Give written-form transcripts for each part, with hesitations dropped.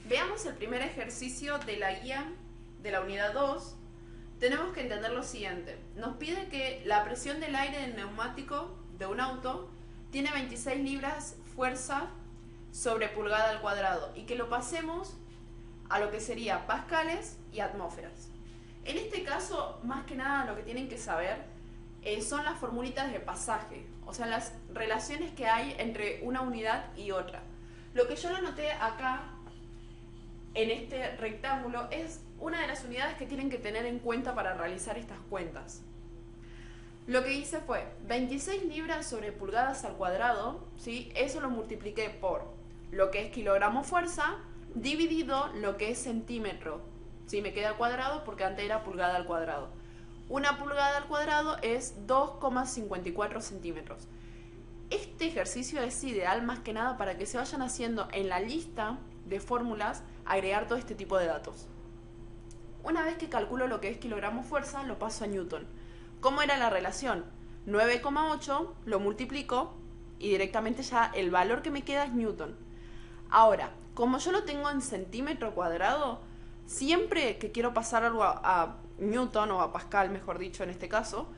Veamos el primer ejercicio de la guía de la unidad 2. Tenemos que entender lo siguiente. Nos pide que la presión del aire del neumático de un auto tiene 26 libras fuerza sobre pulgada al cuadrado y que lo pasemos a lo que sería pascales y atmósferas. En este caso, más que nada lo que tienen que saber son las formulitas de pasaje, o sea, las relaciones que hay entre una unidad y otra. Lo que yo lo anoté acá en este rectángulo es una de las unidades que tienen que tener en cuenta para realizar estas cuentas. Lo que hice fue 26 libras sobre pulgadas al cuadrado, ¿sí? Eso lo multipliqué por lo que es kilogramo fuerza dividido lo que es centímetro. ¿Sí? Me queda cuadrado porque antes era pulgada al cuadrado. Una pulgada al cuadrado es 2,54 centímetros. Este ejercicio es ideal más que nada para que se vayan haciendo en la lista de fórmulas agregar todo este tipo de datos. Una vez que calculo lo que es kilogramo fuerza, lo paso a newton. ¿Cómo era la relación? 9,8 lo multiplico y directamente ya el valor que me queda es newton. Ahora, como yo lo tengo en centímetro cuadrado, siempre que quiero pasar algo a newton o a pascal, mejor dicho en este caso,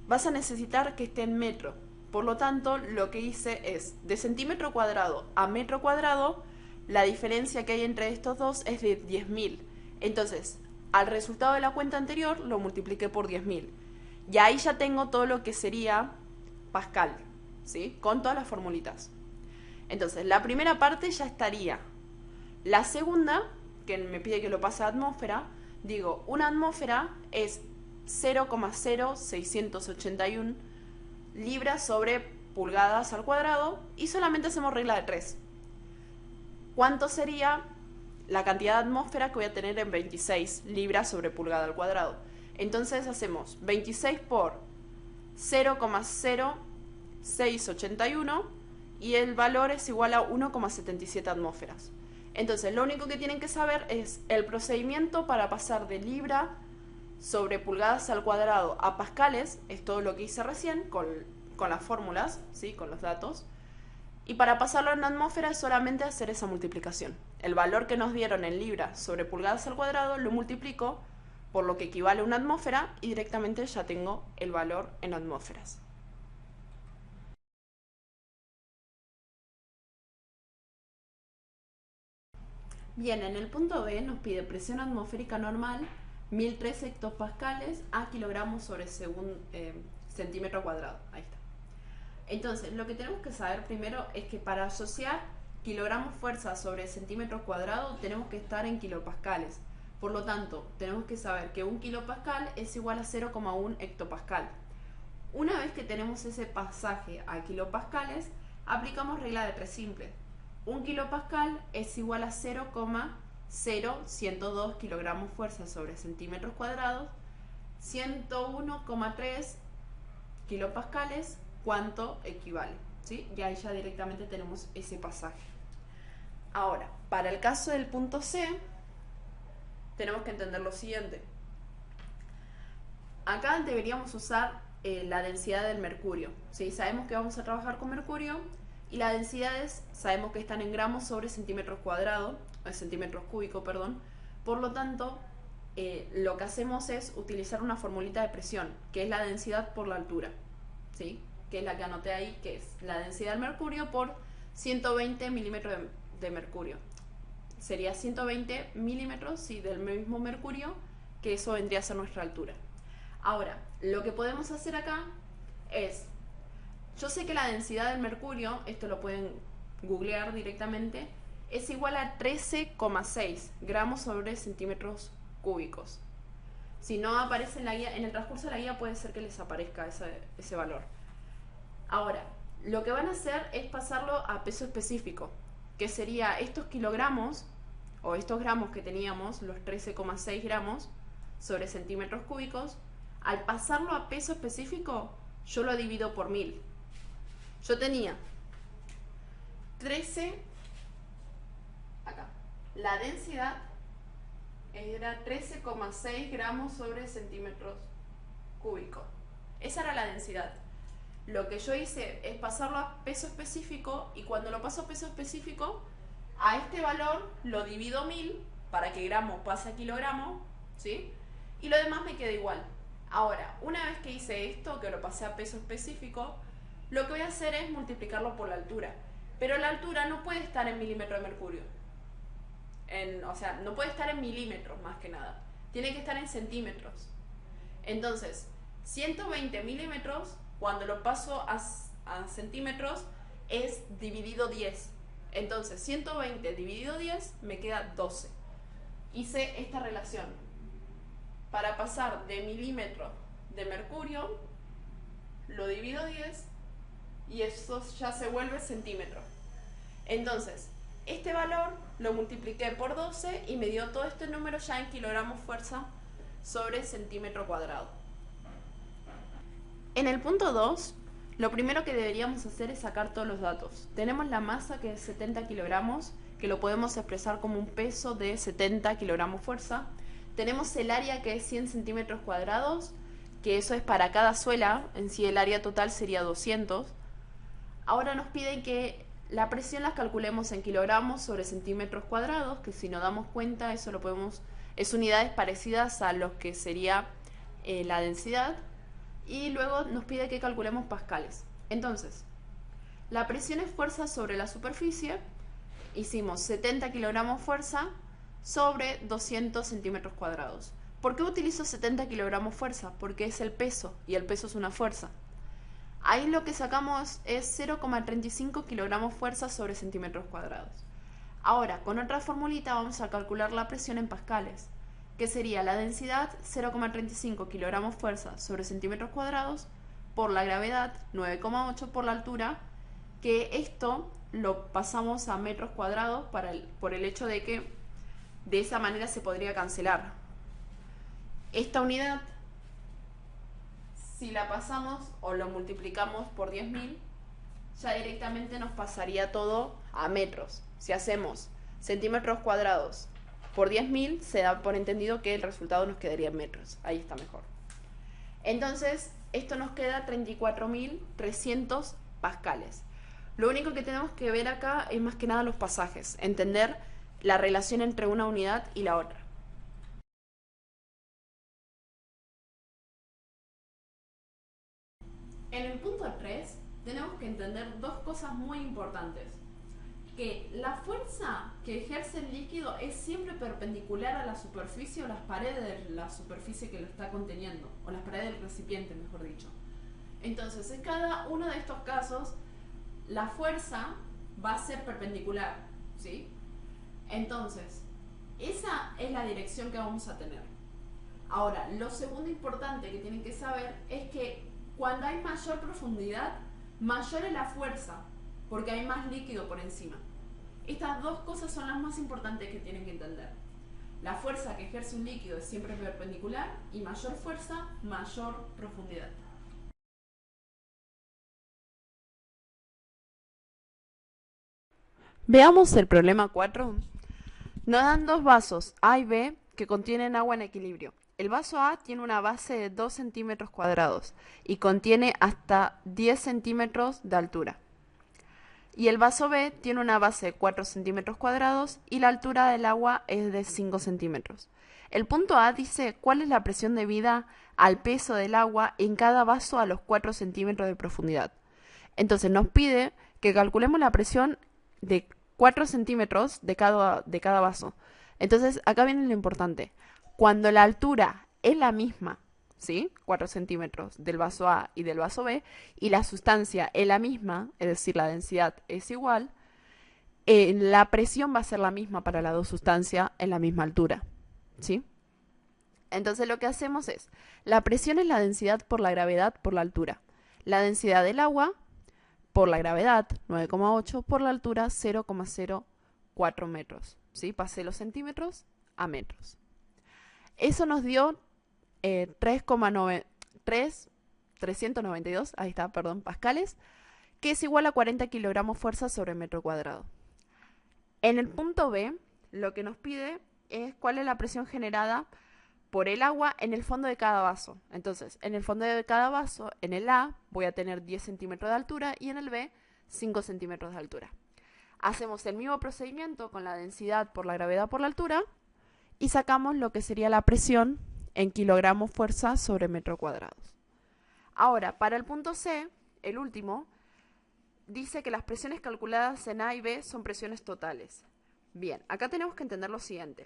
vas a necesitar que esté en metro. Por lo tanto, lo que hice es, de centímetro cuadrado a metro cuadrado, la diferencia que hay entre estos dos es de 10.000. Entonces, al resultado de la cuenta anterior lo multipliqué por 10.000. Y ahí ya tengo todo lo que sería pascal, ¿sí? Con todas las formulitas. Entonces, la primera parte ya estaría. La segunda, que me pide que lo pase a atmósfera, digo, una atmósfera es 0,0681 libras sobre pulgadas al cuadrado y solamente hacemos regla de 3. ¿Cuánto sería la cantidad de atmósfera que voy a tener en 26 libras sobre pulgada al cuadrado? Entonces hacemos 26 por 0,0681 y el valor es igual a 1,77 atmósferas. Entonces lo único que tienen que saber es el procedimiento para pasar de libra sobre pulgadas al cuadrado a pascales, es todo lo que hice recién con las fórmulas, ¿sí? Con los datos. Y para pasarlo en atmósfera es solamente hacer esa multiplicación. El valor que nos dieron en libras sobre pulgadas al cuadrado lo multiplico por lo que equivale a una atmósfera y directamente ya tengo el valor en atmósferas. Bien, en el punto B nos pide presión atmosférica normal 1003 hectopascales a kilogramos sobre centímetro cuadrado. Ahí está. Entonces, lo que tenemos que saber primero es que para asociar kilogramos fuerza sobre centímetro cuadrado tenemos que estar en kilopascales. Por lo tanto, tenemos que saber que un kilopascal es igual a 0,1 hectopascal. Una vez que tenemos ese pasaje a kilopascales, aplicamos regla de 3 simple. Un kilopascal es igual a 0,0102 kilogramos fuerza sobre centímetros cuadrados, 101,3 kilopascales, ¿cuánto equivale? ¿Sí? Y ahí ya directamente tenemos ese pasaje. Ahora, para el caso del punto C, tenemos que entender lo siguiente. Acá deberíamos usar la densidad del mercurio, ¿sí? Sabemos que vamos a trabajar con mercurio y las densidades sabemos que están en gramos sobre centímetros cuadrados, centímetros cúbicos, perdón. Por lo tanto, lo que hacemos es utilizar una formulita de presión, que es la densidad por la altura, ¿sí? Que es la que anoté ahí, que es la densidad del mercurio por 120 milímetros de mercurio. Sería 120 milímetros, sí, del mismo mercurio, que eso vendría a ser nuestra altura. Ahora, lo que podemos hacer acá es, yo sé que la densidad del mercurio, esto lo pueden googlear directamente, es igual a 13,6 gramos sobre centímetros cúbicos. Si no aparece en la guía, en el transcurso de la guía puede ser que les aparezca ese valor. Ahora, lo que van a hacer es pasarlo a peso específico, que sería estos kilogramos, o estos gramos que teníamos, los 13,6 gramos sobre centímetros cúbicos, al pasarlo a peso específico, yo lo divido por 1000. Yo tenía 13, acá, la densidad era 13,6 gramos sobre centímetros cúbicos. Esa era la densidad. Lo que yo hice es pasarlo a peso específico y cuando lo paso a peso específico A este valor lo divido 1000 para que gramo pase a kilogramo, ¿sí? Y lo demás me queda igual. Ahora, una vez que hice esto, que lo pasé a peso específico, lo que voy a hacer es multiplicarlo por la altura. Pero la altura no puede estar en milímetros de mercurio. O sea, no puede estar en milímetros más que nada. Tiene que estar en centímetros. Entonces, 120 milímetros, cuando lo paso a centímetros, es dividido 10. Entonces, 120 dividido 10 me queda 12. Hice esta relación. Para pasar de milímetros de mercurio, lo divido 10 y eso ya se vuelve centímetro. Entonces, este valor lo multipliqué por 12 y me dio todo este número ya en kilogramos fuerza sobre centímetro cuadrado. En el punto 2, lo primero que deberíamos hacer es sacar todos los datos. Tenemos la masa, que es 70 kilogramos, que lo podemos expresar como un peso de 70 kilogramos fuerza. Tenemos el área, que es 100 centímetros cuadrados, que eso es para cada suela. En sí el área total sería 200. Ahora nos piden que la presión la calculemos en kilogramos sobre centímetros cuadrados, que si nos damos cuenta eso lo podemos, es unidades parecidas a lo que sería la densidad. Y luego nos pide que calculemos pascales. Entonces, la presión es fuerza sobre la superficie. Hicimos 70 kilogramos fuerza sobre 200 centímetros cuadrados. ¿Por qué utilizo 70 kilogramos fuerza? Porque es el peso, y el peso es una fuerza. Ahí lo que sacamos es 0,35 kilogramos fuerza sobre centímetros cuadrados. Ahora, con otra formulita vamos a calcular la presión en pascales, que sería la densidad 0,35 kilogramos fuerza sobre centímetros cuadrados por la gravedad 9,8 por la altura, que esto lo pasamos a metros cuadrados por el hecho de que de esa manera se podría cancelar. Esta unidad, si la pasamos o lo multiplicamos por 10.000, ya directamente nos pasaría todo a metros. Si hacemos centímetros cuadrados por 10.000, se da por entendido que el resultado nos quedaría en metros. Ahí está mejor. Entonces, esto nos queda 34.300 pascales. Lo único que tenemos que ver acá es más que nada los pasajes, entender la relación entre una unidad y la otra. En el punto 3 tenemos que entender dos cosas muy importantes. Que la fuerza que ejerce el líquido es siempre perpendicular a la superficie o las paredes de la superficie que lo está conteniendo, o las paredes del recipiente, mejor dicho. Entonces, en cada uno de estos casos, la fuerza va a ser perpendicular, ¿sí? Entonces, esa es la dirección que vamos a tener. Ahora, lo segundo importante que tienen que saber es que cuando hay mayor profundidad, mayor es la fuerza, porque hay más líquido por encima. Estas dos cosas son las más importantes que tienen que entender. La fuerza que ejerce un líquido es siempre perpendicular, y mayor fuerza, mayor profundidad. Veamos el problema 4. Nos dan dos vasos, A y B, que contienen agua en equilibrio. El vaso A tiene una base de 2 centímetros cuadrados y contiene hasta 10 centímetros de altura. Y el vaso B tiene una base de 4 centímetros cuadrados y la altura del agua es de 5 centímetros. El punto A dice cuál es la presión debida al peso del agua en cada vaso a los 4 centímetros de profundidad. Entonces nos pide que calculemos la presión de 4 centímetros de cada vaso. Entonces acá viene lo importante. Cuando la altura es la misma, ¿sí? 4 centímetros del vaso A y del vaso B, y la sustancia es la misma, es decir, la densidad es igual, la presión va a ser la misma para las dos sustancias en la misma altura, ¿sí? Entonces lo que hacemos es, la presión es la densidad por la gravedad por la altura. La densidad del agua por la gravedad, 9,8, por la altura, 0,04 metros, ¿sí? Pasé los centímetros a metros. Eso nos dio 392, ahí está, perdón, pascales, que es igual a 40 kilogramos fuerza sobre metro cuadrado. En el punto B, lo que nos pide es cuál es la presión generada por el agua en el fondo de cada vaso. Entonces, en el fondo de cada vaso, en el A, voy a tener 10 centímetros de altura y en el B, 5 centímetros de altura. Hacemos el mismo procedimiento con la densidad por la gravedad por la altura y sacamos lo que sería la presión en kilogramos fuerza sobre metro cuadrado. Ahora, para el punto C, el último, dice que las presiones calculadas en A y B son presiones totales. Bien, acá tenemos que entender lo siguiente.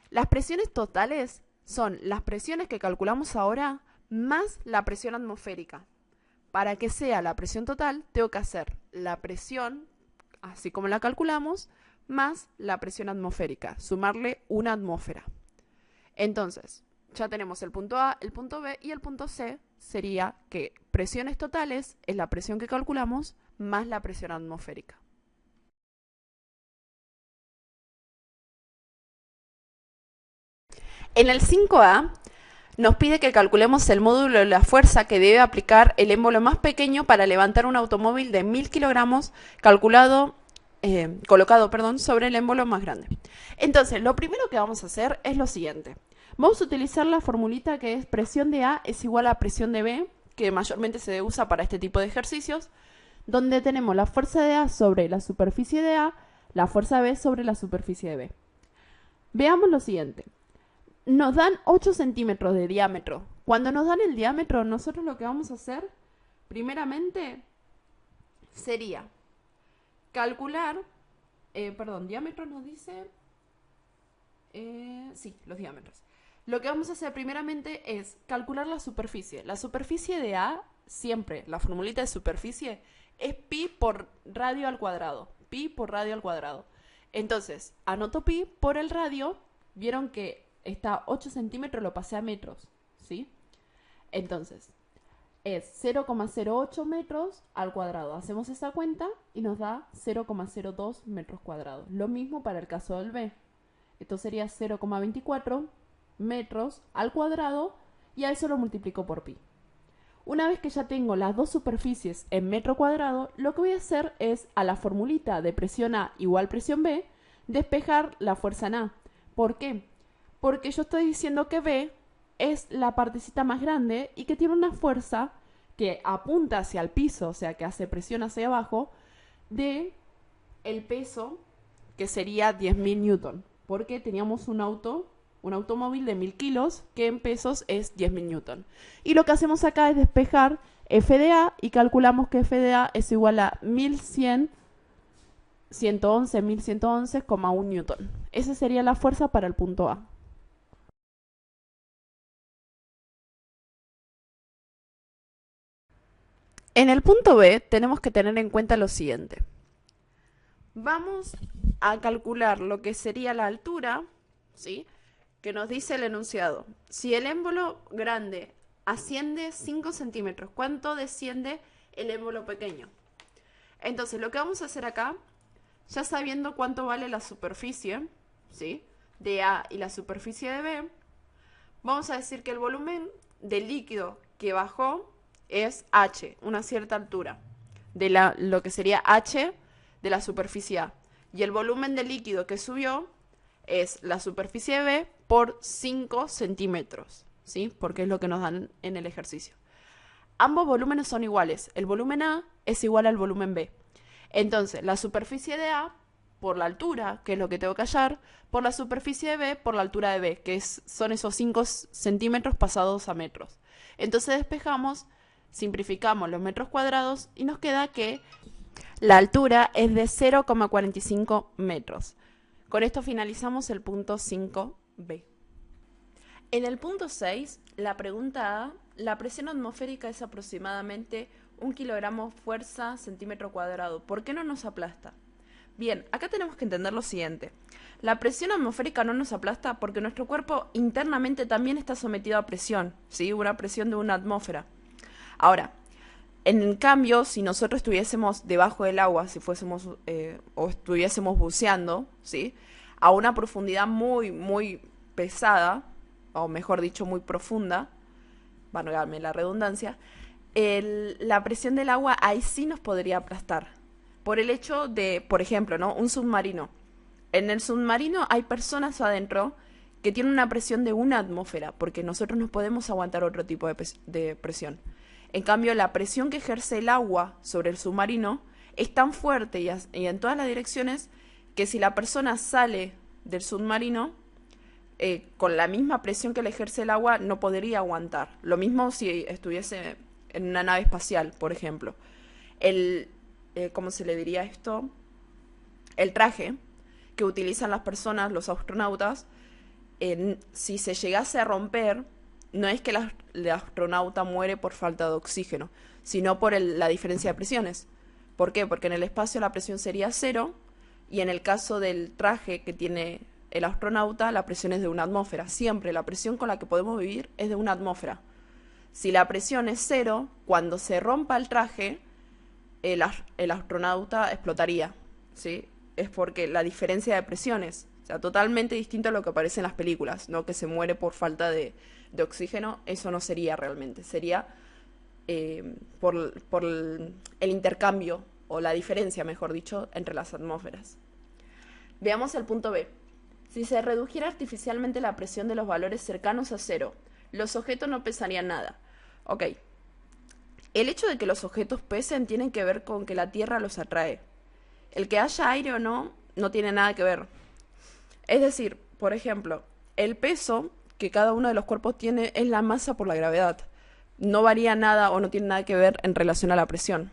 Las presiones totales son las presiones que calculamos ahora más la presión atmosférica. Para que sea la presión total, tengo que hacer la presión, así como la calculamos, más la presión atmosférica, sumarle una atmósfera. Entonces, ya tenemos el punto A, el punto B y el punto C sería que presiones totales es la presión que calculamos más la presión atmosférica. En el 5A nos pide que calculemos el módulo de la fuerza que debe aplicar el émbolo más pequeño para levantar un automóvil de 1000 kilogramos colocado sobre el émbolo más grande. Entonces, lo primero que vamos a hacer es lo siguiente. Vamos a utilizar la formulita que es presión de A es igual a presión de B, que mayormente se usa para este tipo de ejercicios, donde tenemos la fuerza de A sobre la superficie de A, la fuerza B sobre la superficie de B. Veamos lo siguiente. Nos dan 8 centímetros de diámetro. Cuando nos dan el diámetro, nosotros lo que vamos a hacer, primeramente, sería calcular, diámetro nos dice, sí, los diámetros. Lo que vamos a hacer primeramente es calcular la superficie. La superficie de A, siempre, la formulita de superficie, es pi por radio al cuadrado. Pi por radio al cuadrado. Entonces, anoto pi por el radio. Vieron que está 8 centímetros, lo pasé a metros, ¿sí? Entonces, es 0,08 metros al cuadrado. Hacemos esa cuenta y nos da 0,02 metros cuadrados. Lo mismo para el caso del B. Esto sería 0,24 metros al cuadrado y a eso lo multiplico por pi. Una vez que ya tengo las dos superficies en metro cuadrado, lo que voy a hacer es a la formulita de presión A igual presión B, despejar la fuerza en A. ¿Por qué? Porque yo estoy diciendo que B es la partecita más grande y que tiene una fuerza que apunta hacia el piso, o sea que hace presión hacia abajo, de el peso que sería 10.000 newton, porque teníamos un automóvil de 1000 kilos que en pesos es 10.000 newton. Y lo que hacemos acá es despejar F de A y calculamos que F de A es igual a 1111,1 newton. Esa sería la fuerza para el punto A. En el punto B tenemos que tener en cuenta lo siguiente. Vamos a calcular lo que sería la altura, ¿sí?, que nos dice el enunciado. Si el émbolo grande asciende 5 centímetros, ¿cuánto desciende el émbolo pequeño? Entonces, lo que vamos a hacer acá, ya sabiendo cuánto vale la superficie, ¿sí?, de A y la superficie de B, vamos a decir que el volumen del líquido que bajó es H, una cierta altura, de lo que sería H de la superficie A. Y el volumen del líquido que subió es la superficie de B por 5 centímetros, ¿sí?, porque es lo que nos dan en el ejercicio. Ambos volúmenes son iguales. El volumen A es igual al volumen B. Entonces, la superficie de A por la altura, que es lo que tengo que hallar, por la superficie de B por la altura de B, que son esos 5 centímetros pasados a metros. Entonces despejamos, simplificamos los metros cuadrados y nos queda que la altura es de 0,45 metros. Con esto finalizamos el punto 5B. En el punto 6, la pregunta A, la presión atmosférica es aproximadamente 1 kilogramo fuerza centímetro cuadrado. ¿Por qué no nos aplasta? Bien, acá tenemos que entender lo siguiente. La presión atmosférica no nos aplasta porque nuestro cuerpo internamente también está sometido a presión, ¿sí?, una presión de una atmósfera. Ahora, en cambio, si nosotros estuviésemos debajo del agua, si fuésemos o estuviésemos buceando, ¿sí?, a una profundidad muy, muy pesada, o mejor dicho, muy profunda, válgame la redundancia, la presión del agua ahí sí nos podría aplastar. Por el hecho de, por ejemplo, ¿no?, un submarino. En el submarino hay personas adentro que tienen una presión de una atmósfera, porque nosotros no podemos aguantar otro tipo de presión. En cambio, la presión que ejerce el agua sobre el submarino es tan fuerte y en todas las direcciones que si la persona sale del submarino, con la misma presión que le ejerce el agua, no podría aguantar. Lo mismo si estuviese en una nave espacial, por ejemplo. ¿Cómo se le diría esto? El traje que utilizan las personas, los astronautas, si se llegase a romper, no es que el astronauta muere por falta de oxígeno, sino por la diferencia de presiones. ¿Por qué? Porque en el espacio la presión sería cero y en el caso del traje que tiene el astronauta, la presión es de una atmósfera. Siempre la presión con la que podemos vivir es de una atmósfera. Si la presión es cero, cuando se rompa el traje, el astronauta explotaría, ¿sí? Es porque la diferencia de presiones, o sea, totalmente distinto a lo que aparece en las películas, ¿no? Que se muere por falta de oxígeno, eso no sería realmente, sería por el intercambio, o la diferencia, mejor dicho, entre las atmósferas. Veamos el punto B. Si se redujera artificialmente la presión de los valores cercanos a cero, los objetos no pesarían nada. Ok. El hecho de que los objetos pesen tiene que ver con que la Tierra los atrae. El que haya aire o no, no tiene nada que ver. Es decir, por ejemplo, el peso que cada uno de los cuerpos tiene es la masa por la gravedad. No varía nada o no tiene nada que ver en relación a la presión.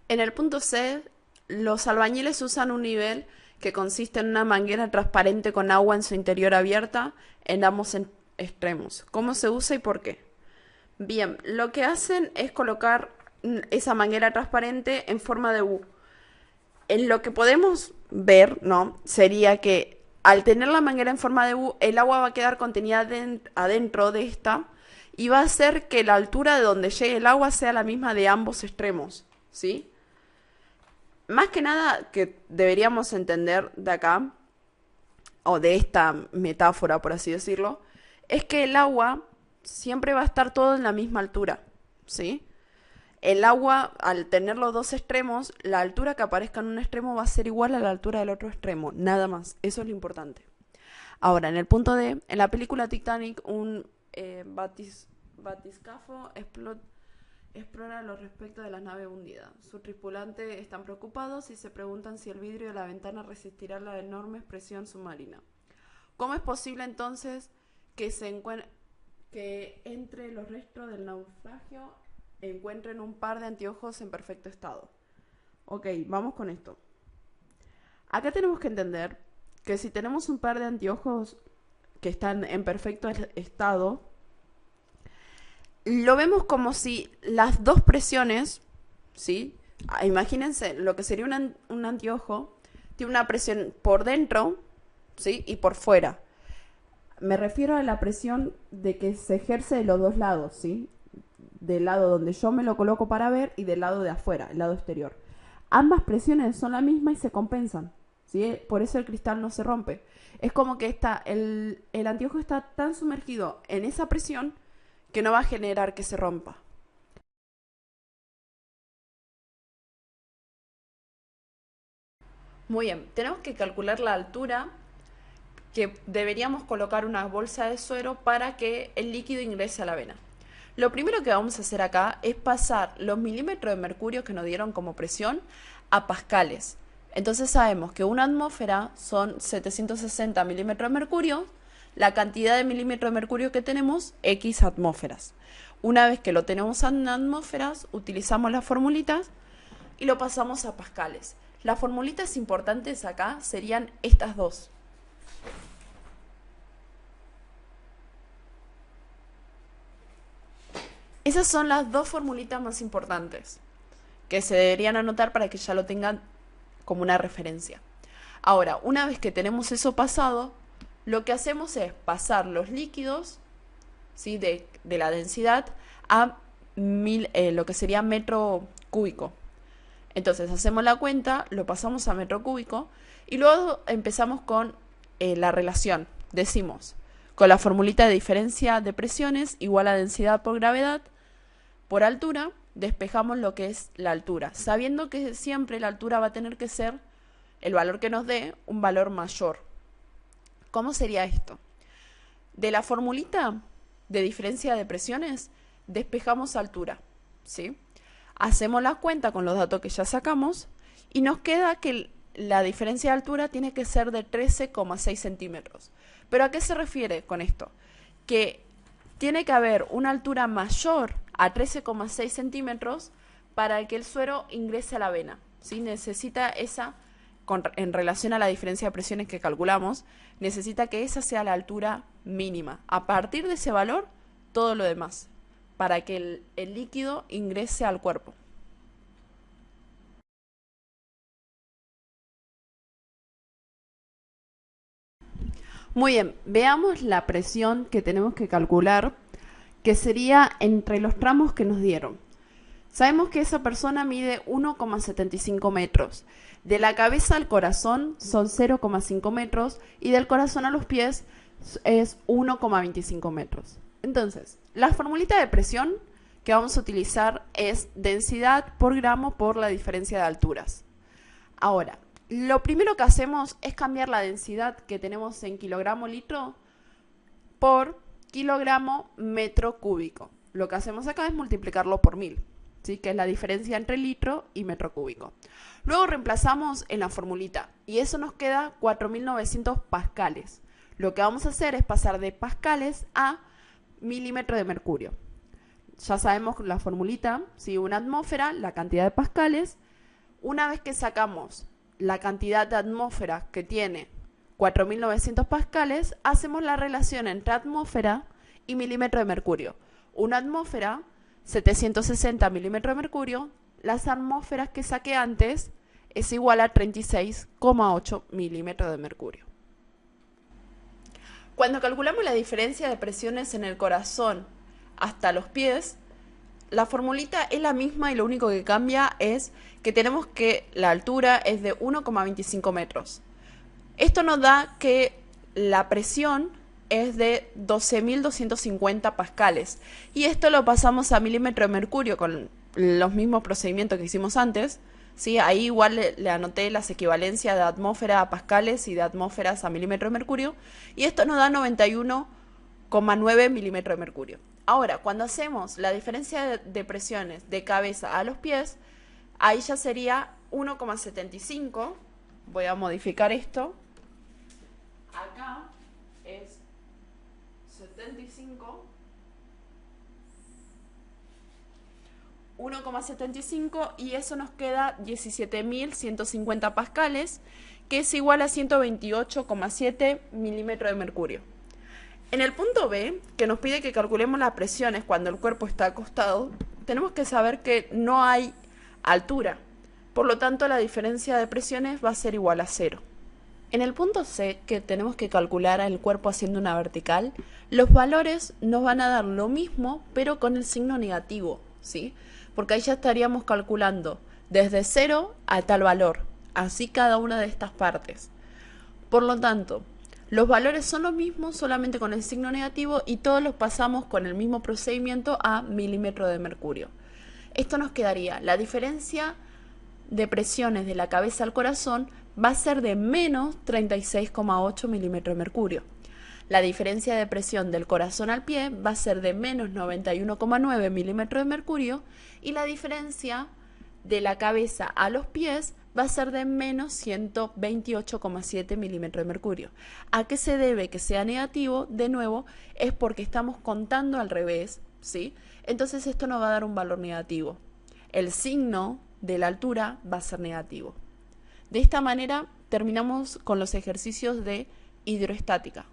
En el punto C, los albañiles usan un nivel que consiste en una manguera transparente con agua en su interior abierta en ambos extremos. ¿Cómo se usa y por qué? Bien, lo que hacen es colocar esa manguera transparente en forma de U. En lo que podemos ver, ¿no? Sería que al tener la manguera en forma de U, el agua va a quedar contenida adentro de esta y va a hacer que la altura de donde llegue el agua sea la misma de ambos extremos, ¿sí? Más que nada que deberíamos entender de acá, o de esta metáfora, por así decirlo, es que el agua siempre va a estar todo en la misma altura, ¿sí? El agua, al tener los dos extremos, la altura que aparezca en un extremo va a ser igual a la altura del otro extremo, nada más. Eso es lo importante. Ahora, en el punto D, en la película Titanic, un batiscafo explora lo respecto de la nave hundida. Sus tripulantes están preocupados y se preguntan si el vidrio de la ventana resistirá la enorme presión submarina. ¿Cómo es posible entonces que entre los restos del naufragio encuentren un par de anteojos en perfecto estado? Ok, vamos con esto. Acá tenemos que entender que si tenemos un par de anteojos que están en perfecto estado, lo vemos como si las dos presiones, ¿sí? Imagínense lo que sería un anteojo, tiene una presión por dentro, ¿sí? Y por fuera. Me refiero a la presión de que se ejerce de los dos lados, ¿sí? Del lado donde yo me lo coloco para ver y del lado de afuera, el lado exterior. Ambas presiones son la misma y se compensan, ¿sí? Por eso el cristal no se rompe. Es como que el anteojo está tan sumergido en esa presión que no va a generar que se rompa. Muy bien, tenemos que calcular la altura que deberíamos colocar una bolsa de suero para que el líquido ingrese a la vena. Lo primero que vamos a hacer acá es pasar los milímetros de mercurio que nos dieron como presión a pascales. Entonces sabemos que una atmósfera son 760 milímetros de mercurio, la cantidad de milímetros de mercurio que tenemos, X atmósferas. Una vez que lo tenemos en atmósferas, utilizamos las formulitas y lo pasamos a pascales. Las formulitas importantes acá serían estas dos. Esas son las dos formulitas más importantes que se deberían anotar para que ya lo tengan como una referencia. Ahora, una vez que tenemos eso pasado, lo que hacemos es pasar los líquidos, ¿sí? de la densidad a lo que sería metro cúbico. Entonces hacemos la cuenta, lo pasamos a metro cúbico y luego empezamos con la relación. Decimos, con la formulita de diferencia de presiones igual a densidad por gravedad por altura, despejamos lo que es la altura, sabiendo que siempre la altura va a tener que ser el valor que nos dé un valor mayor. ¿Cómo sería esto? De la formulita de diferencia de presiones, despejamos altura, ¿sí? Hacemos la cuenta con los datos que ya sacamos y nos queda que la diferencia de altura tiene que ser de 13,6 centímetros. ¿Pero a qué se refiere con esto? Que tiene que haber una altura mayor a 13,6 centímetros para que el suero ingrese a la vena, ¿sí? Necesita esa, en relación a la diferencia de presiones que calculamos, necesita que esa sea la altura mínima. A partir de ese valor, todo lo demás, para que el líquido ingrese al cuerpo. Muy bien, veamos la presión que tenemos que calcular, que sería entre los tramos que nos dieron. Sabemos que esa persona mide 1,75 metros. De la cabeza al corazón son 0,5 metros y del corazón a los pies es 1,25 metros. Entonces, la formulita de presión que vamos a utilizar es densidad por gramo por la diferencia de alturas. Ahora, lo primero que hacemos es cambiar la densidad que tenemos en kilogramo litro por kilogramo metro cúbico. Lo que hacemos acá es multiplicarlo por 1000, ¿sí? Que es la diferencia entre litro y metro cúbico. Luego reemplazamos en la formulita y eso nos queda 4900 pascales. Lo que vamos a hacer es pasar de pascales a milímetro de mercurio. Ya sabemos la formulita, ¿sí? Una atmósfera, la cantidad de pascales. Una vez que sacamos la cantidad de atmósfera que tiene 4900 pascales, hacemos la relación entre atmósfera y milímetro de mercurio. Una atmósfera, 760 milímetros de mercurio, las atmósferas que saqué antes es igual a 36,8 milímetros de mercurio. Cuando calculamos la diferencia de presiones en el corazón hasta los pies, la formulita es la misma y lo único que cambia es que tenemos que la altura es de 1,25 metros. Esto nos da que la presión es de 12.250 pascales y esto lo pasamos a milímetro de mercurio con los mismos procedimientos que hicimos antes, ¿sí? Ahí igual le anoté las equivalencias de atmósfera a pascales y de atmósferas a milímetro de mercurio y esto nos da 91,9 milímetros de mercurio. Ahora, cuando hacemos la diferencia de presiones de cabeza a los pies, ahí ya sería 1,75. Voy a modificar esto. Acá es 75. 1,75 y eso nos queda 17.150 pascales, que es igual a 128,7 milímetros de mercurio. En el punto B, que nos pide que calculemos las presiones cuando el cuerpo está acostado, tenemos que saber que no hay altura. Por lo tanto, la diferencia de presiones va a ser igual a 0. En el punto C, que tenemos que calcular el cuerpo haciendo una vertical, los valores nos van a dar lo mismo, pero con el signo negativo, ¿sí? Porque ahí ya estaríamos calculando desde 0 a tal valor, así cada una de estas partes. Por lo tanto, los valores son los mismos, solamente con el signo negativo y todos los pasamos con el mismo procedimiento a milímetro de mercurio. Esto nos quedaría, la diferencia de presiones de la cabeza al corazón va a ser de menos 36,8 milímetros de mercurio. La diferencia de presión del corazón al pie va a ser de menos 91,9 milímetros de mercurio y la diferencia de la cabeza a los pies va a ser de menos 128,7 milímetros de mercurio. ¿A qué se debe que sea negativo? De nuevo, es porque estamos contando al revés, ¿sí? Entonces esto nos va a dar un valor negativo. El signo de la altura va a ser negativo. De esta manera terminamos con los ejercicios de hidroestática.